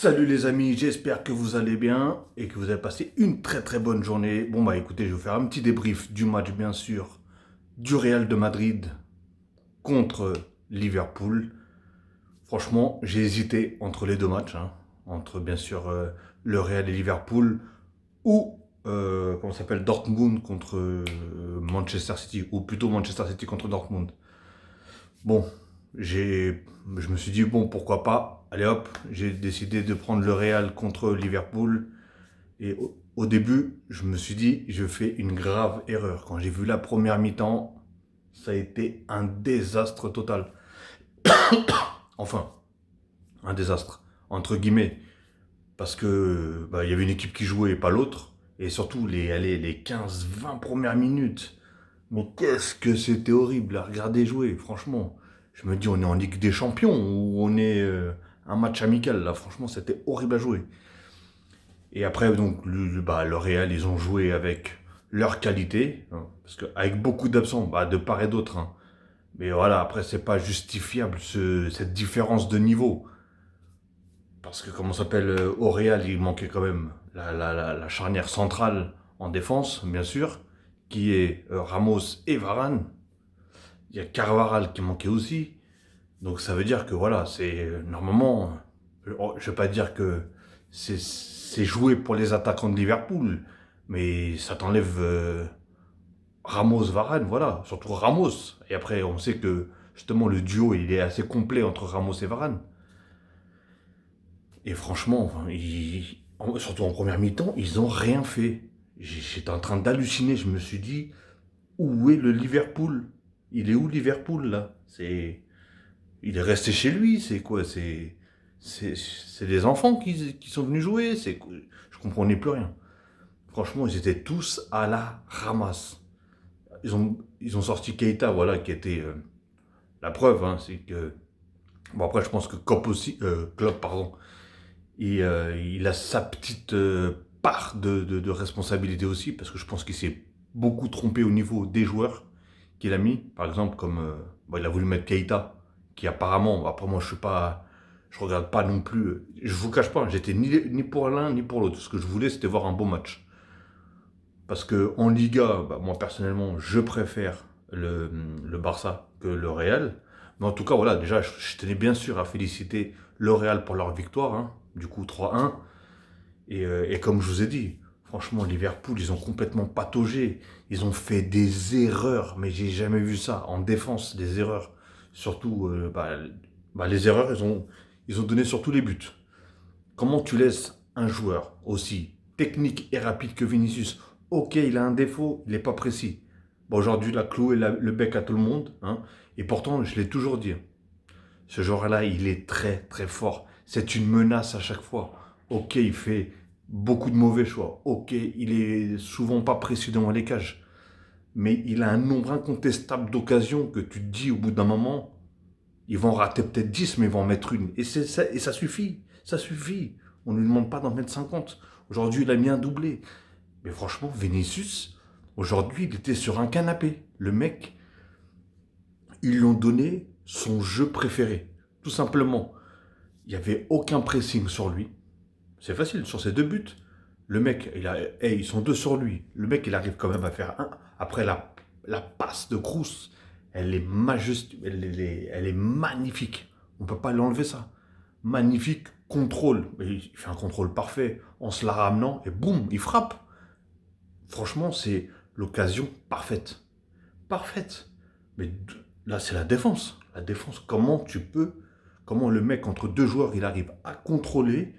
Salut les amis, j'espère que vous allez bien et que vous avez passé une très bonne journée. Bon bah écoutez, je vais vous faire un petit débrief du match bien sûr du Real de Madrid contre Liverpool. Franchement, j'ai hésité entre les deux matchs, hein, entre bien sûr le Real et Liverpool ou comment ça s'appelle Dortmund contre Manchester City ou plutôt Manchester City contre Dortmund. Bon, je me suis dit, bon, pourquoi pas. Allez hop, j'ai décidé de prendre le Real contre Liverpool. Et au début, je me suis dit, je fais une grave erreur. Quand j'ai vu la première mi-temps, ça a été un désastre total. Enfin, un désastre, entre guillemets. Parce que bah, il y avait une équipe qui jouait et pas l'autre. Et surtout, les 15-20 premières minutes. Mais qu'est-ce que c'était horrible à regarder jouer, franchement. Je me dis, on est en Ligue des Champions ou on est un match amical. Là, franchement, c'était horrible à jouer. Et après, donc, le Real, ils ont joué avec leur qualité. Hein, parce qu'avec beaucoup d'absents, bah, de part et d'autre. Hein. Mais voilà, après, c'est pas justifiable cette différence de niveau. Parce que, comment ça s'appelle, au Real, il manquait quand même la charnière centrale en défense, bien sûr, qui est Ramos et Varane. Il y a Carvaral qui manquait aussi. Donc ça veut dire que voilà, c'est normalement, je vais pas dire que c'est joué pour les attaquants de Liverpool, mais ça t'enlève Ramos, Varane, voilà, surtout Ramos. Et après, on sait que justement le duo il est assez complet entre Ramos et Varane. Et franchement, surtout en première mi-temps, ils ont rien fait. J'étais en train d'halluciner. Je me suis dit, où est le Liverpool? Il est où Liverpool là? Il est resté chez lui, c'est quoi? C'est des enfants qui sont venus jouer. Je comprenais plus rien. Franchement, ils étaient tous à la ramasse. Ils ont sorti Keita, voilà, qui était la preuve. Hein, c'est que bon après, je pense que Klopp, pardon, il a sa petite part de responsabilité aussi, parce que je pense qu'il s'est beaucoup trompé au niveau des joueurs qu'il a mis. Par exemple, comme bon, il a voulu mettre Keita, qui apparemment, après moi je regarde pas non plus, je vous cache pas, j'étais ni pour l'un ni pour l'autre. Ce que je voulais, c'était voir un beau match. Parce que en Liga, bah, moi personnellement, je préfère le Barça que le Real. Mais en tout cas, voilà, déjà, je tenais bien sûr à féliciter le Real pour leur victoire, hein, du coup 3-1. Et comme je vous ai dit, franchement, Liverpool, ils ont complètement pataugé. Ils ont fait des erreurs, mais j'ai jamais vu ça. En défense, des erreurs. Surtout, les erreurs, ils ont donné surtout les buts. Comment tu laisses un joueur aussi technique et rapide que Vinicius? Ok, il a un défaut, il n'est pas précis. Bon, aujourd'hui, il a cloué le bec à tout le monde. Hein, et pourtant, je l'ai toujours dit. Ce joueur-là, il est très fort. C'est une menace à chaque fois. Ok, il fait beaucoup de mauvais choix. Ok, il est souvent pas précis devant les cages. Mais il a un nombre incontestable d'occasions que tu te dis au bout d'un moment, ils vont rater peut-être 10, mais ils vont en mettre une. Et ça suffit. Ça suffit. On ne lui demande pas d'en mettre 50. Aujourd'hui, il a mis un doublé. Mais franchement, Vinicius, aujourd'hui, il était sur un canapé. Le mec, ils lui ont donné son jeu préféré. Tout simplement. Il n'y avait aucun pressing sur lui. C'est facile, sur ses deux buts. Le mec, ils sont deux sur lui. Le mec, il arrive quand même à faire un. Après, la passe de Kroos, elle est majestueuse, elle est magnifique. On ne peut pas lui enlever ça. Magnifique contrôle. Il fait un contrôle parfait en se la ramenant et boum, il frappe. Franchement, c'est l'occasion parfaite. Parfaite. Mais là, c'est la défense. La défense, comment le mec entre deux joueurs, il arrive à contrôler,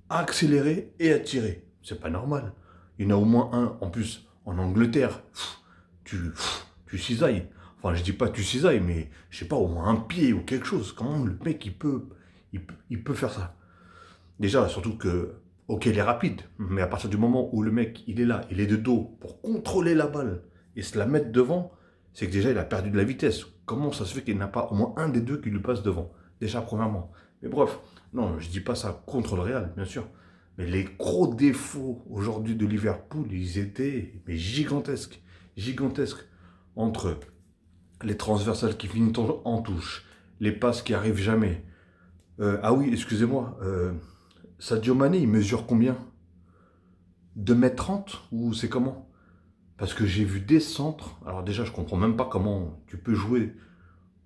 à accélérer et à tirer. C'est pas normal. Il y en a au moins un, en plus, en Angleterre. Tu cisailles. Enfin, je dis pas tu cisailles, mais je sais pas, au moins un pied ou quelque chose. Comment le mec, il peut faire ça? Déjà, surtout que, ok, il est rapide, mais à partir du moment où le mec, il est là, il est de dos pour contrôler la balle et se la mettre devant, c'est que déjà, il a perdu de la vitesse. Comment ça se fait qu'il n'y en a pas au moins un des deux qui lui passe devant? Déjà, premièrement. Mais bref, non, je dis pas ça contre le Real, bien sûr. Mais les gros défauts aujourd'hui de Liverpool, ils étaient mais gigantesques. Gigantesques. Entre les transversales qui finissent en touche, les passes qui arrivent jamais. Ah oui, excusez-moi, Sadio Mané, il mesure combien? 2,30 m ou c'est comment? Parce que j'ai vu des centres. Alors déjà, je comprends même pas comment tu peux jouer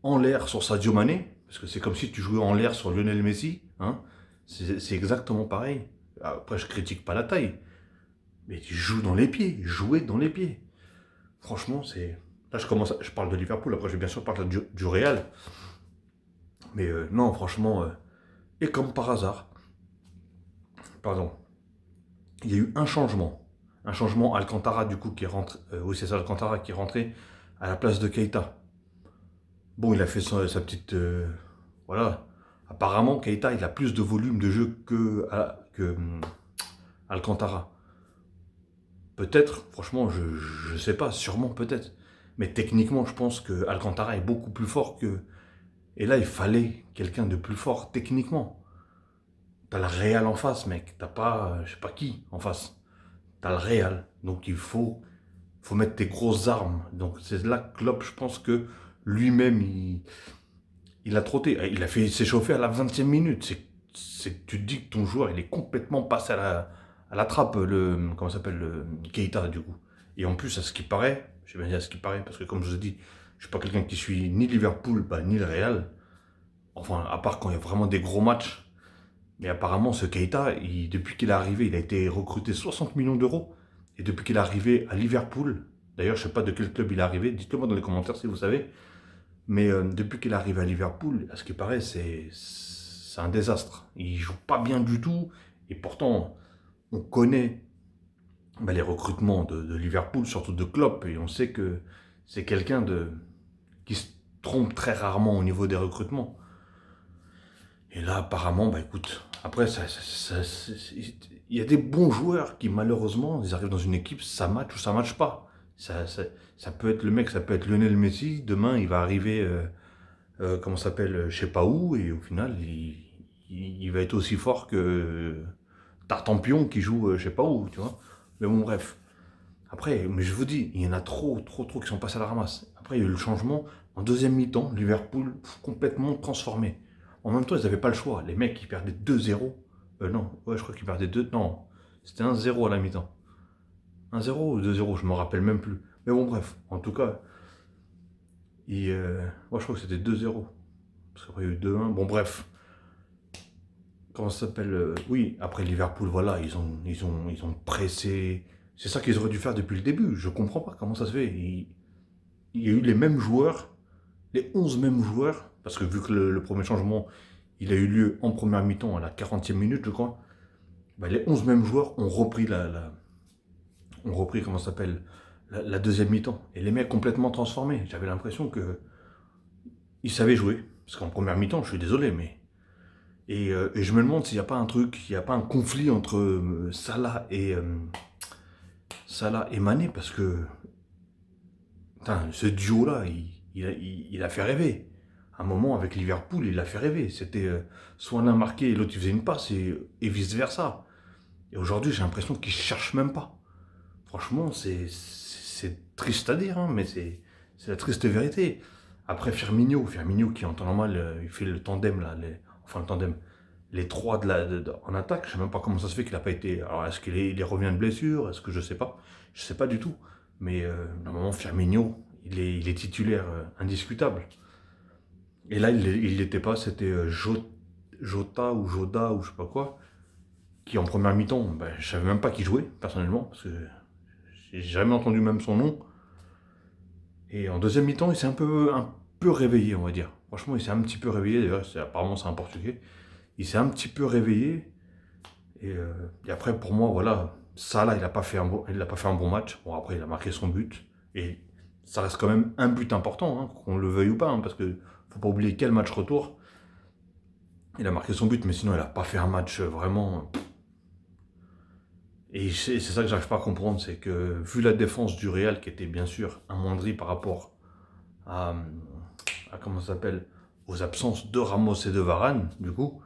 en l'air sur Sadio Mané, parce que c'est comme si tu jouais en l'air sur Lionel Messi. Hein. C'est exactement pareil. Après, je critique pas la taille, mais tu joues dans les pieds, jouer dans les pieds. Franchement, c'est... Là, je parle de Liverpool, après je vais bien sûr parler du Real. Mais non, franchement, et comme par hasard, pardon, il y a eu un changement. Un changement, Alcantara, du coup, qui est rentré. Oui, c'est ça, Alcantara qui est rentré à la place de Keita. Bon, il a fait sa petite. Voilà. Apparemment, Keita, il a plus de volume de jeu que Alcantara. Peut-être, franchement, je sais pas, sûrement peut-être. Mais techniquement, je pense que Alcantara est beaucoup plus fort que. Et là, il fallait quelqu'un de plus fort techniquement. T'as le Real en face, mec. T'as pas, je sais pas qui en face. T'as le Real. Donc faut mettre tes grosses armes. Donc c'est là que Klopp, je pense que lui-même, il a trotté. Il a fait s'échauffer à la 20e minute. Tu te dis que ton joueur, il est complètement passé à la trappe, comment ça s'appelle, le Keita, du coup. Et en plus, à ce qui paraît, je vais bien dire à ce qui paraît, parce que comme je vous ai dit, je suis pas quelqu'un qui suit ni Liverpool, ni le Real. Enfin, à part quand il y a vraiment des gros matchs. Mais apparemment, ce Keita, depuis qu'il est arrivé, il a été recruté 60 millions d'euros. Et depuis qu'il est arrivé à Liverpool, d'ailleurs, je ne sais pas de quel club il est arrivé, dites-le moi dans les commentaires si vous savez. Mais depuis qu'il est arrivé à Liverpool, à ce qui paraît, c'est un désastre. Il joue pas bien du tout. Et pourtant, on connaît les recrutements de Liverpool, surtout de Klopp. Et on sait que c'est quelqu'un qui se trompe très rarement au niveau des recrutements. Et là, apparemment, écoute, après, il y a des bons joueurs qui, malheureusement, ils arrivent dans une équipe, ça match ou ça match pas. Ça peut être le mec, ça peut être Lionel Messi. Demain, il va arriver, comment ça s'appelle, je sais pas où, et au final, il va être aussi fort que Tartampion qui joue, je sais pas où, tu vois. Mais bon, bref. Après, mais je vous dis, il y en a trop qui sont passés à la ramasse. Après, il y a eu le changement. En deuxième mi-temps, Liverpool complètement transformé. En même temps, ils n'avaient pas le choix. Les mecs, ils perdaient 2-0. Non, ouais, je crois qu'ils perdaient 2. Non, c'était 1-0 à la mi-temps. 1-0 ou 2-0, je me rappelle même plus. Mais bon, bref, en tout cas, moi je crois que c'était 2-0. Parce qu'après, il y a eu 2-1. Bon, bref. Comment ça s'appelle Oui, après Liverpool, voilà, ils ont pressé. C'est ça qu'ils auraient dû faire depuis le début. Je comprends pas comment ça se fait. Il y a eu les mêmes joueurs, les 11 mêmes joueurs, parce que vu que le premier changement, il a eu lieu en première mi-temps à la 40e minute, je crois, les 11 mêmes joueurs ont repris comment ça s'appelle, la deuxième mi-temps. Et les mecs complètement transformés. J'avais l'impression que ils savaient jouer. Parce qu'en première mi-temps, je suis désolé, mais... Et je me demande s'il n'y a pas un truc, il n'y a pas un conflit entre Salah et Mané, parce que putain, ce duo-là, il a fait rêver. À un moment, avec Liverpool, il a fait rêver. C'était soit l'un marquait et l'autre il faisait une passe, et vice-versa. Et aujourd'hui, j'ai l'impression qu'ils ne cherchent même pas. Franchement, c'est triste à dire, hein, mais c'est la triste vérité. Après, Firmino qui en temps normal, il fait le tandem, là, enfin le tandem, les trois en attaque. Je ne sais même pas comment ça se fait qu'il n'a pas été... Alors, est-ce qu'il revient de blessure? Est-ce que je ne sais pas? Je ne sais pas du tout. Mais normalement, Firmino, il est titulaire indiscutable. Et là, il l'était pas, c'était Jota ou Joda ou je sais pas quoi, qui en première mi-temps, je savais même pas qui jouait, personnellement, parce que j'ai jamais entendu même son nom. Et en deuxième mi-temps, il s'est un peu réveillé, on va dire. Franchement, il s'est un petit peu réveillé, d'ailleurs, apparemment c'est un Portugais. Il s'est un petit peu réveillé. Et après, pour moi, voilà, Salah, il n'a pas fait un bon match. Bon, après, il a marqué son but. Et ça reste quand même un but important, hein, qu'on le veuille ou pas, hein, parce que faut pas oublier quel match retour. Il a marqué son but, mais sinon, il n'a pas fait un match vraiment... Et c'est ça que j'arrive pas à comprendre, c'est que vu la défense du Real, qui était bien sûr amoindrie par rapport à comment ça s'appelle, aux absences de Ramos et de Varane, du coup,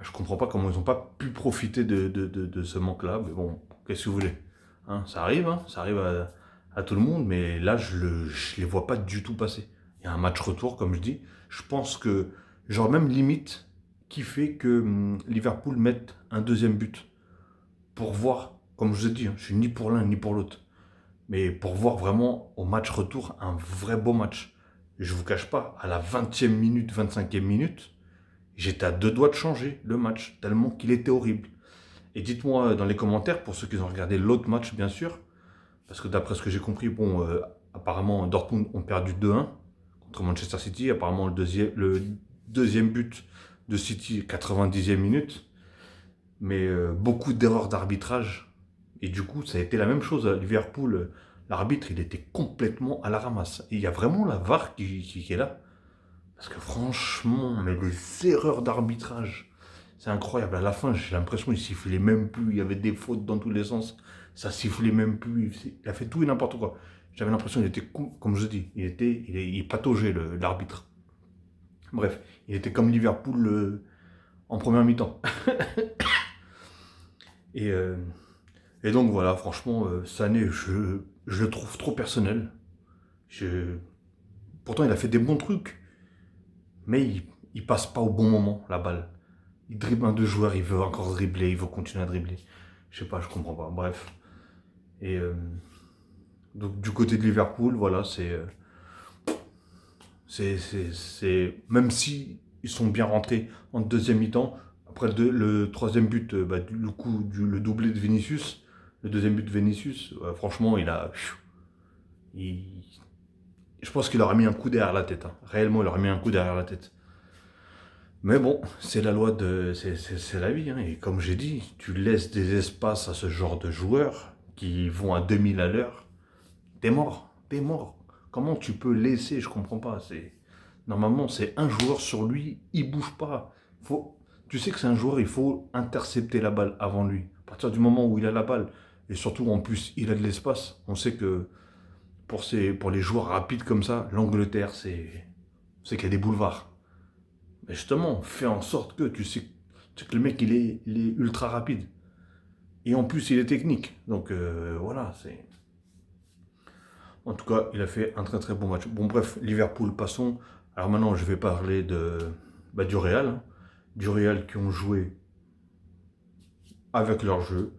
je comprends pas comment ils n'ont pas pu profiter de ce manque-là. Mais bon, qu'est-ce que vous voulez, hein, ça arrive à tout le monde, mais là, je les vois pas du tout passer. Il y a un match retour, comme je dis. Je pense que, genre même limite, qui fait que Liverpool mette un deuxième but. Pour voir, comme je vous ai dit, hein, je suis ni pour l'un ni pour l'autre. Mais pour voir vraiment au match retour un vrai beau match. Et je vous cache pas, à la 20e minute, 25e minute, j'étais à deux doigts de changer le match, tellement qu'il était horrible. Et dites-moi dans les commentaires, pour ceux qui ont regardé l'autre match, bien sûr, parce que d'après ce que j'ai compris, bon, apparemment Dortmund ont perdu 2-1 contre Manchester City. Apparemment le deuxième but de City, 90e minute. Mais beaucoup d'erreurs d'arbitrage. Et du coup, ça a été la même chose à Liverpool. L'arbitre, il était complètement à la ramasse. Et il y a vraiment la VAR qui est là. Parce que franchement, mais les erreurs d'arbitrage, c'est incroyable. À la fin, j'ai l'impression qu'il sifflait même plus. Il y avait des fautes dans tous les sens. Ça sifflait même plus. Il a fait tout et n'importe quoi. J'avais l'impression qu'il était, comme je dis, il pataugeait l'arbitre. Bref, il était comme Liverpool en première mi-temps. Et, euh, et donc voilà, franchement, Sané, je le trouve trop personnel. Je... Pourtant, il a fait des bons trucs, mais il passe pas au bon moment, la balle. Il dribble un, deux joueurs, il veut encore dribbler, il veut continuer à dribbler. Je sais pas, je comprends pas. Bref. Et donc, du côté de Liverpool, voilà, même si ils sont bien rentrés en deuxième mi-temps, après le troisième but, le doublé de Vinicius, le deuxième but de Vinicius, franchement, il- je pense qu'il aurait mis un coup derrière la tête. Hein. Réellement, il aurait mis un coup derrière la tête. Mais bon, c'est la loi de. C'est la vie. Hein. Et comme j'ai dit, tu laisses des espaces à ce genre de joueurs qui vont à 2000 à l'heure. T'es mort. T'es mort. Comment tu peux laisser? Je comprends pas. Normalement, c'est un joueur sur lui, il bouge pas. Tu sais que c'est un joueur, il faut intercepter la balle avant lui. À partir du moment où il a la balle, et surtout en plus, il a de l'espace, on sait que pour les joueurs rapides comme ça, l'Angleterre, c'est qu'il y a des boulevards. Mais justement, fais en sorte que tu sais que le mec, il est ultra rapide. Et en plus, il est technique. Donc voilà, c'est. En tout cas, il a fait un très très bon match. Bon, bref, Liverpool, passons. Alors maintenant, je vais parler du Real. Hein. Du Real qui ont joué avec leur jeu.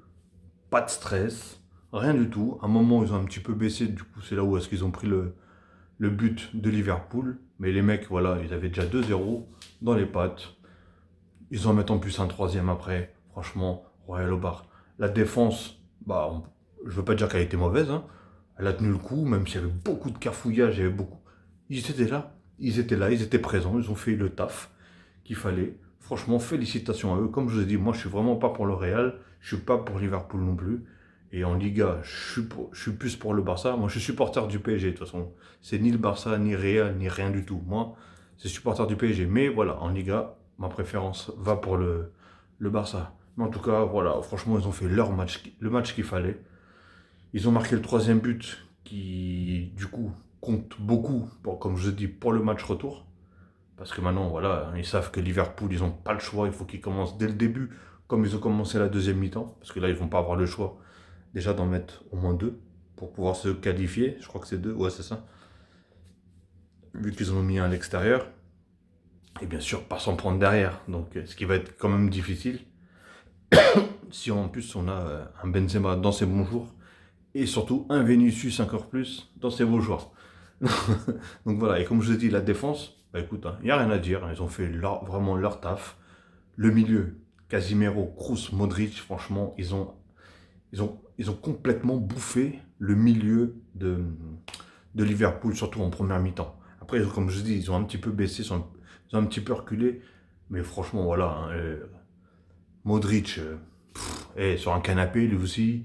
Pas de stress, rien du tout. À un moment, ils ont un petit peu baissé. Du coup, c'est là où est-ce qu'ils ont pris le but de Liverpool. Mais les mecs, voilà, ils avaient déjà 2-0 dans les pattes. Ils en mettent en plus un troisième après. Franchement, Royal au bar. La défense, je veux pas dire qu'elle était mauvaise. Hein. Elle a tenu le coup, même s'il y avait beaucoup de cafouillage, il y avait beaucoup. Ils étaient présents, ils ont fait le taf qu'il fallait. Franchement, félicitations à eux. Comme je vous ai dit, moi, je suis vraiment pas pour le Real. Je suis pas pour Liverpool non plus. Et en Liga, je suis plus pour le Barça. Moi, je suis supporter du PSG, de toute façon. C'est ni le Barça, ni Real, ni rien du tout. Moi, c'est supporter du PSG. Mais voilà, en Liga, ma préférence va pour le Barça. Mais en tout cas, voilà, franchement, ils ont fait leur match, le match qu'il fallait. Ils ont marqué le troisième but qui, du coup, compte beaucoup, comme je vous ai dit, pour le match retour. Parce que maintenant, voilà, ils savent que Liverpool, ils n'ont pas le choix. Il faut qu'ils commencent dès le début, comme ils ont commencé la deuxième mi-temps. Parce que là, ils ne vont pas avoir le choix déjà d'en mettre au moins deux pour pouvoir se qualifier. Je crois que c'est deux, ouais, c'est ça. Vu qu'ils en ont mis un à l'extérieur. Et bien sûr, pas s'en prendre derrière. Donc, ce qui va être quand même difficile. Si en plus on a un Benzema dans ses bons jours. Et surtout un Vinicius encore plus dans ses beaux jours. Donc voilà, et comme je vous ai dit, la défense, écoute, il n'y a rien à dire, hein, ils ont fait vraiment leur taf. Le milieu, Casimiro, Kroos, Modric, franchement, ils ont complètement bouffé le milieu de Liverpool, surtout en première mi-temps. Après, comme je dis, ils ont un petit peu baissé, ils ont un petit peu reculé, mais franchement, voilà, hein, Modric, sur un canapé, lui aussi.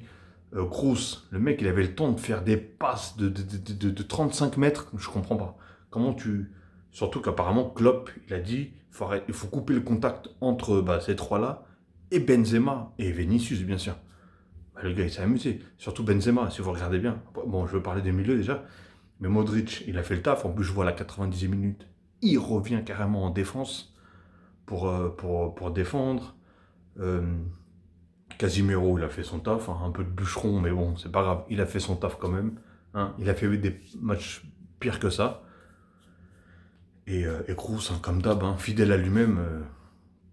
Kroos, le mec, il avait le temps de faire des passes de 35 mètres. Je comprends pas. Comment tu. Surtout qu'apparemment, Klopp, il a dit il faut couper le contact entre ces trois-là et Benzema et Vinicius, bien sûr. Le gars, il s'est amusé. Surtout Benzema, si vous regardez bien. Bon, je veux parler des milieux déjà. Mais Modric, il a fait le taf. En plus, je vois à la 90e minute, il revient carrément en défense pour défendre. Euh, Casimiro, il a fait son taf, hein, un peu de bûcheron, mais bon, c'est pas grave, il a fait son taf quand même. Hein. Il a fait des matchs pires que ça. Et Kroos, hein, comme d'hab, hein, fidèle à lui-même,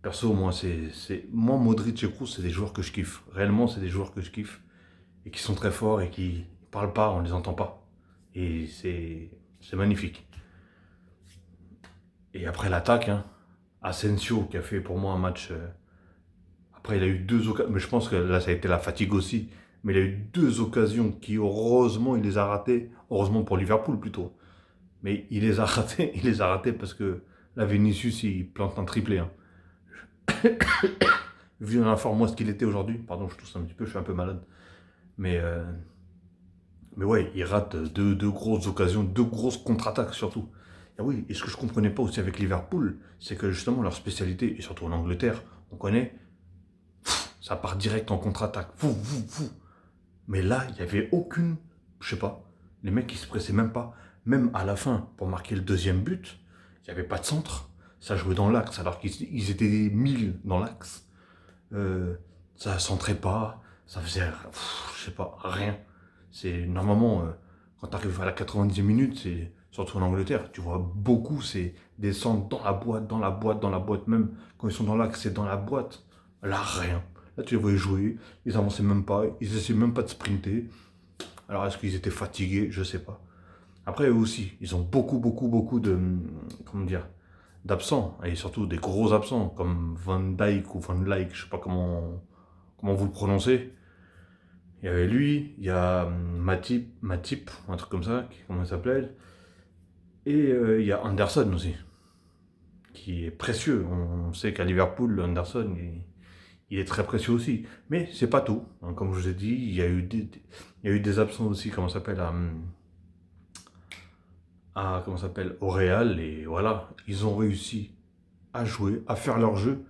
Perso, moi, Modric et Kroos, c'est des joueurs que je kiffe. Réellement, c'est des joueurs que je kiffe. Et qui sont très forts et qui parlent pas, on les entend pas. Et c'est magnifique. Et après l'attaque, hein, Asensio qui a fait pour moi un match. Après, il a eu deux occasions, mais je pense que là, ça a été la fatigue aussi. Mais il a eu deux occasions qui, heureusement, il les a ratées. Heureusement pour Liverpool plutôt. Mais il les a ratées, il les a ratées parce que là, Vinicius, il plante un triplé, hein. Vu l'informe moi ce qu'il était aujourd'hui, pardon, je tousse un petit peu, je suis un peu malade. Mais, euh, mais ouais, il rate deux grosses occasions, deux grosses contre-attaques surtout. Et oui, et ce que je comprenais pas aussi avec Liverpool, c'est que justement leur spécialité, et surtout en Angleterre, on connaît, ça part direct en contre-attaque. Fou, fou, fou. Mais là, il n'y avait aucune, je sais pas, les mecs ils se pressaient même pas. Même à la fin, pour marquer le deuxième but, il n'y avait pas de centre. Ça jouait dans l'axe, alors qu'ils étaient 1000 dans l'axe. Ça centrait pas, ça faisait, je sais pas, rien. C'est normalement, quand tu arrives à la 90e minute, c'est surtout en Angleterre, tu vois beaucoup, c'est des centres dans la boîte, dans la boîte, dans la boîte, même quand ils sont dans l'axe, c'est dans la boîte. Là, rien. Là, tu les voyais jouer, ils avançaient même pas, ils essayaient même pas de sprinter. Alors, est-ce qu'ils étaient fatigués? Je sais pas. Après, eux aussi, ils ont beaucoup de, comment dire, d'absents, et surtout des gros absents, comme Van Dijk ou Van Dijk, je sais pas comment vous le prononcez. Il y avait lui, il y a Matip, un truc comme ça, comment il s'appelle. Et il y a Anderson aussi, qui est précieux. On sait qu'à Liverpool, Anderson, il est très précieux aussi. Mais c'est pas tout, hein. Comme je vous ai dit, il y a eu des absents aussi, comment ça s'appelle, comment ça s'appelle, au Real. Et voilà, ils ont réussi à jouer, à faire leur jeu.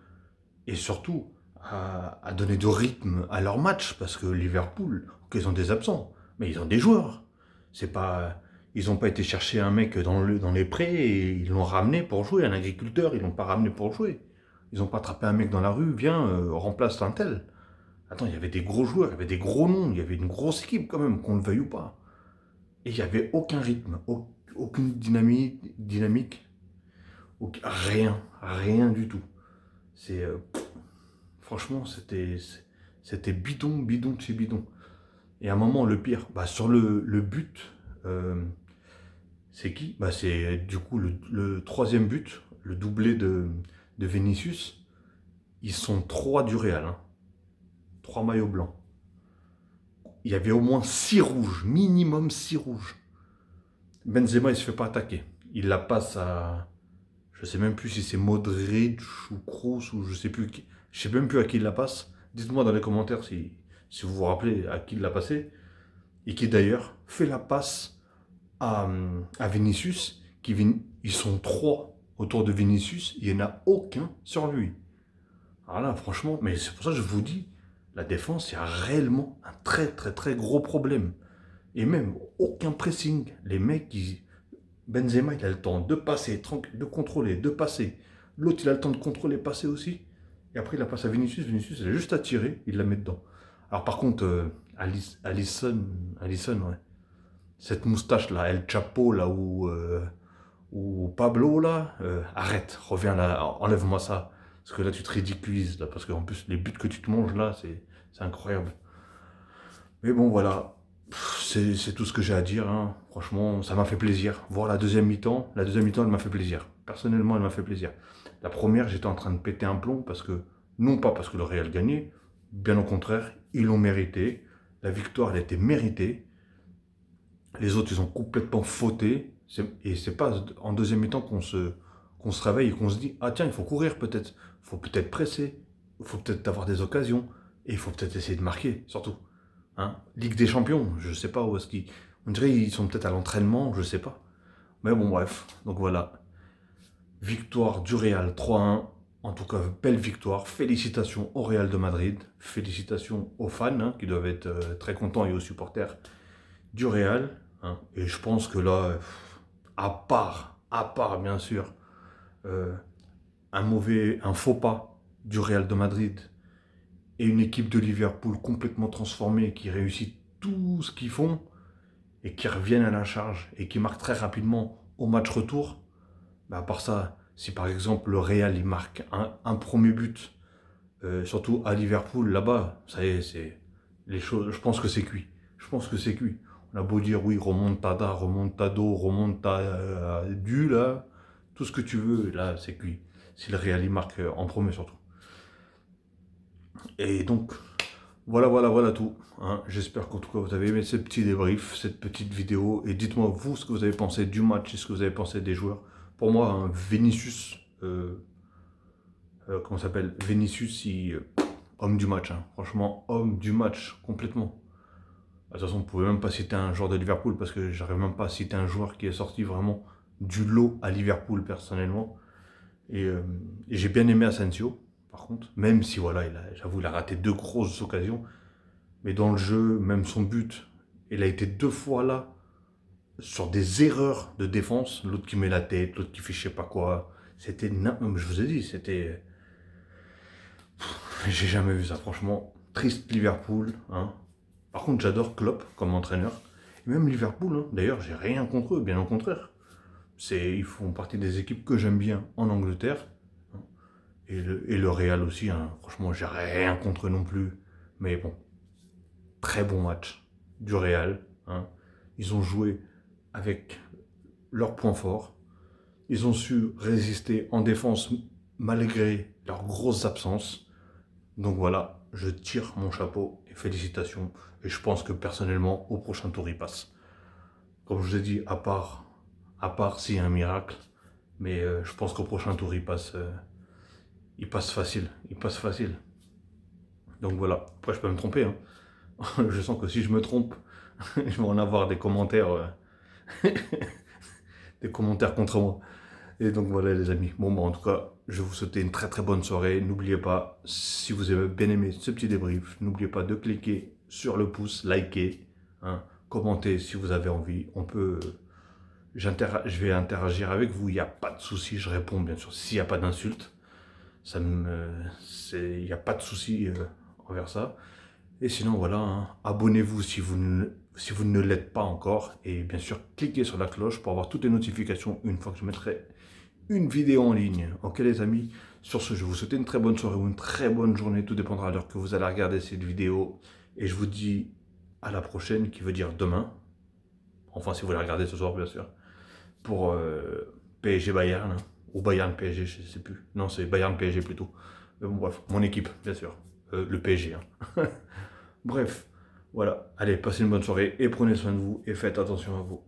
Et surtout, à donner du rythme à leur match. Parce que Liverpool, ok, ils ont des absents, mais ils ont des joueurs. C'est pas, ils n'ont pas été chercher un mec dans les prés et ils l'ont ramené pour jouer. Un agriculteur, ils l'ont pas ramené pour jouer. Ils n'ont pas attrapé un mec dans la rue, viens, remplace un tel. Attends, il y avait des gros joueurs, il y avait des gros noms, il y avait une grosse équipe quand même, qu'on le veuille ou pas. Et il n'y avait aucun rythme, aucune dynamique, rien du tout. C'est Franchement, c'était bidon de chez bidon. Et à un moment, le pire, bah, sur le but, c'est qui? Bah, c'est du coup le troisième but, le doublé de Vinicius. Ils sont trois du Real, hein. Trois maillots blancs. Il y avait au moins six rouges, minimum six rouges. Benzema, il se fait pas attaquer. Il la passe à, je sais même plus si c'est Modric ou Kroos ou je sais plus qui. Je sais même plus à qui il la passe. Dites-moi dans les commentaires si vous vous rappelez à qui il l'a passé. Et qui d'ailleurs fait la passe à Vinicius. Ils sont trois autour de Vinicius. Il n'y en a aucun sur lui. Alors là, franchement, mais c'est pour ça que je vous dis, la défense, il y a réellement un très gros problème. Et même aucun pressing. Les mecs, Benzema, il a le temps de passer, de contrôler, de passer. L'autre, il a le temps de contrôler, passer aussi. Et après, il la passe à Vinicius. Vinicius, il a juste à tirer, il la met dedans. Alors par contre, Alisson, ouais. Cette moustache-là, El Chapo, là, ou Pablo, là, arrête, reviens là, enlève-moi ça. Parce que là, tu te ridiculises, là, parce qu'en plus, les buts que tu te manges, là, c'est incroyable. Mais bon, voilà. C'est tout ce que j'ai à dire, hein. Franchement, ça m'a fait plaisir. Voir la deuxième mi-temps, elle m'a fait plaisir. Personnellement, elle m'a fait plaisir. La première, j'étais en train de péter un plomb parce que, non pas parce que le Real gagnait, bien au contraire, ils l'ont mérité. La victoire, elle était méritée. Les autres, ils ont complètement fauté. Et c'est pas en deuxième mi-temps qu'on se réveille et qu'on se dit, ah tiens, il faut courir peut-être. Il faut peut-être presser. Il faut peut-être avoir des occasions. Et il faut peut-être essayer de marquer, surtout. Hein, Ligue des Champions, je sais pas où est-ce qu'ils. On dirait qu'ils sont peut-être à l'entraînement, je sais pas. Mais bon, bref. Donc voilà. Victoire du Real 3-1. En tout cas, belle victoire. Félicitations au Real de Madrid. Félicitations aux fans, hein, qui doivent être très contents, et aux supporters du Real, hein. Et je pense que là, à part bien sûr, euh, un faux pas du Real de Madrid et une équipe de Liverpool complètement transformée qui réussit tout ce qu'ils font et qui reviennent à la charge et qui marquent très rapidement au match retour, bah à part ça, si par exemple le Real il marque un premier but, surtout à Liverpool, là-bas, ça y est, c'est les choses. Je pense que c'est cuit. Je pense que c'est cuit. On a beau dire oui, remontada, remontado, remontada, du là, tout ce que tu veux, là, c'est cuit. Si le Real il marque en premier surtout. Et donc, voilà tout, hein. J'espère qu'en tout cas vous avez aimé ce petit débrief, cette petite vidéo. Et dites-moi vous ce que vous avez pensé du match et ce que vous avez pensé des joueurs. Pour moi, un Vinicius, comment ça s'appelle Vinicius, homme du match, hein. Franchement, homme du match, complètement. De toute façon, vous pouvez même pas citer un joueur de Liverpool parce que j'arrive même pas à citer un joueur qui est sorti vraiment du lot à Liverpool personnellement. Et, euh, et j'ai bien aimé Asensio, par contre, même si voilà, j'avoue, il a raté 2 grosses occasions. Mais dans le jeu, même son but, il a été 2 fois là sur des erreurs de défense. L'autre qui met la tête, l'autre qui fait je sais pas quoi. C'était, je vous ai dit, c'était, j'ai jamais vu ça, franchement. Triste Liverpool, hein. Par contre, j'adore Klopp comme entraîneur. Et même Liverpool, hein. D'ailleurs, j'ai rien contre eux, bien au contraire. Ils font partie des équipes que j'aime bien en Angleterre. Et le Real aussi, hein. Franchement, j'ai rien contre eux non plus. Mais bon, très bon match du Real, hein. Ils ont joué avec leurs points forts. Ils ont su résister en défense malgré leurs grosses absences. Donc voilà, je tire mon chapeau et félicitations. Et je pense que personnellement, au prochain tour, il passe. Comme je vous ai dit, à part s'il y a un miracle. Mais je pense qu'au prochain tour, il passe facile. Il passe facile. Donc voilà. Après, je peux me tromper, hein. Je sens que si je me trompe, je vais en avoir des commentaires, des commentaires contre moi. Et donc voilà les amis. Bon, bah, en tout cas, je vais vous souhaiter une très très bonne soirée. N'oubliez pas, si vous avez bien aimé ce petit débrief, n'oubliez pas de cliquer sur le pouce, liker, hein, commenter si vous avez envie. Je vais interagir avec vous, il n'y a pas de souci, je réponds bien sûr. S'il n'y a pas d'insulte, il n'y a pas de souci envers ça. Et sinon, voilà, hein, abonnez-vous si vous ne l'êtes pas encore. Et bien sûr, cliquez sur la cloche pour avoir toutes les notifications une fois que je mettrai une vidéo en ligne. Ok les amis, sur ce, je vous souhaite une très bonne soirée ou une très bonne journée. Tout dépendra de l'heure que vous allez regarder cette vidéo. Et je vous dis à la prochaine, qui veut dire demain. Enfin, si vous la regardez ce soir, bien sûr. Pour PSG Bayern, hein, ou Bayern PSG, je ne sais plus. Non, c'est Bayern PSG plutôt. Mais bon, bref, mon équipe, bien sûr. Le PSG. Hein. Bref, voilà. Allez, passez une bonne soirée et prenez soin de vous et faites attention à vous.